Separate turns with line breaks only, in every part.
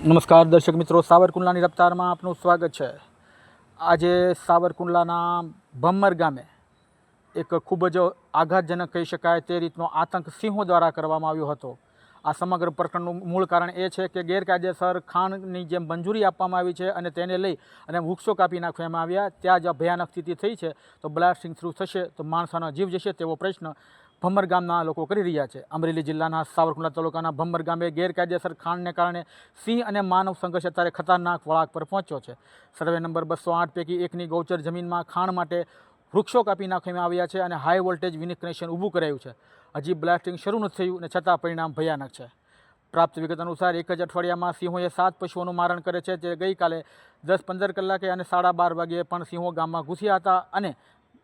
નમસ્કાર દર્શક મિત્રો, સાવરકુંડલાની રફતારમાં આપનું સ્વાગત છે। આજે સાવરકુંડલાના ભમ્મર ગામે એક ખૂબ જ આઘાતજનક કહી શકાય તે રીતનો આતંક સિંહો દ્વારા કરવામાં આવ્યો હતો। આ સમગ્ર પ્રકરણનું મૂળ કારણ એ છે કે ગેરકાયદેસર ખાણની જે મંજૂરી આપવામાં આવી છે અને તેને લઈ અને વૃક્ષો કાપી નાખવામાં આવ્યા, ત્યાં જ ભયાનક સ્થિતિ થઈ છે। તો બ્લાસ્ટિંગ શરૂ થશે તો માણસોનો જીવ જશે તેવો પ્રશ્ન ભમ્મર ગામના લોકો કરી રહ્યા છે। અમરેલી જિલ્લાના સાવરકુંડલા તાલુકાના ભમ્મર ગામે ગેરકાયદેસર ખાણને કારણે સિંહ અને માનવ સંઘર્ષ અત્યારે ખતરનાક વળાંક પર પહોંચ્યો છે। સર્વે નંબર 208 પૈકી એકની ગૌચર જમીનમાં ખાણ માટે વૃક્ષો કાપી નાખવામાં આવ્યા છે અને હાઈ વોલ્ટેજ વિનિક કનેક્શન ઊભું કરાયું છે। હજી બ્લાસ્ટિંગ શરૂ નથી થયું અને છતાં પરિણામ ભયાનક છે। પ્રાપ્ત વિગત અનુસાર એક જ અઠવાડિયામાં સિંહોએ 7 પશુઓનું મારણ કરે છે। જે ગઈકાલે 10-15 કલાકે અને 12:30 વાગ્યે પણ સિંહો ગામમાં ઘૂસ્યા હતા અને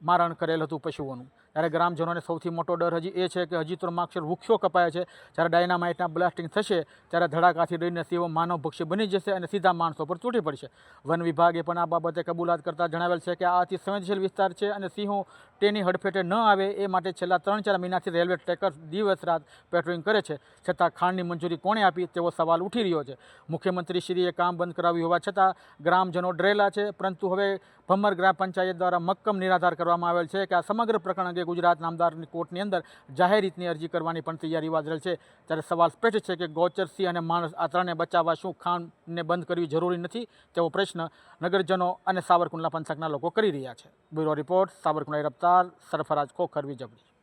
મારણ કરેલ હતું પશુઓનું। ત્યારે ગ્રામજનોને સૌથી મોટો ડર હજી એ છે કે હજી તો માક્ષર વૃક્ષો કપાયા છે, જ્યારે ડાયનામાઇટના બ્લાસ્ટિંગ થશે ત્યારે ધડાકાથી ડરીને સિંહો માનવભક્ષી બની જશે અને સીધા માણસો પર તૂટી પડશે। વન વિભાગે પણ આ બાબતે કબૂલાત કરતા જણાવેલ છે કે આ અતિ સંવેદનશીલ વિસ્તાર છે અને સિંહો તેની હડફેટે ન આવે એ માટે છેલ્લા 3-4 મહિનાથી રેલવે ટ્રેકર દિવસ રાત પેટ્રોલિંગ કરે છે, છતાં ખાણની મંજૂરી કોણે આપી તેવો સવાલ ઉઠી રહ્યો છે। મુખ્યમંત્રીશ્રીએ કામ બંધ કરાવ્યું હોવા છતાં ગ્રામજનો ડરેલા છે, પરંતુ હવે ભમ્મર ગ્રામ પંચાયત દ્વારા મક્કમ નિરાધાર કરવામાં આવેલ છે કે આ સમગ્ર પ્રકરણ અંગે ગુજરાત નામદારની કોર્ટની અંદર જાહેર રીતની અરજી કરવાની પણ તૈયારી વાદરેલ છે। ત્યારે સવાલ સ્પષ્ટ છે કે ગૌચર, સિંહ અને માણસ આ ત્રણને બચાવવા શું ખાણને બંધ કરવી જરૂરી નથી તેવો પ્રશ્ન નગરજનો અને સાવરકુંડલા પંથકના લોકો કરી રહ્યા છે। Bureau report, Savarkundla રફતાર, Sarfaraz Khokhar, વિજબરી।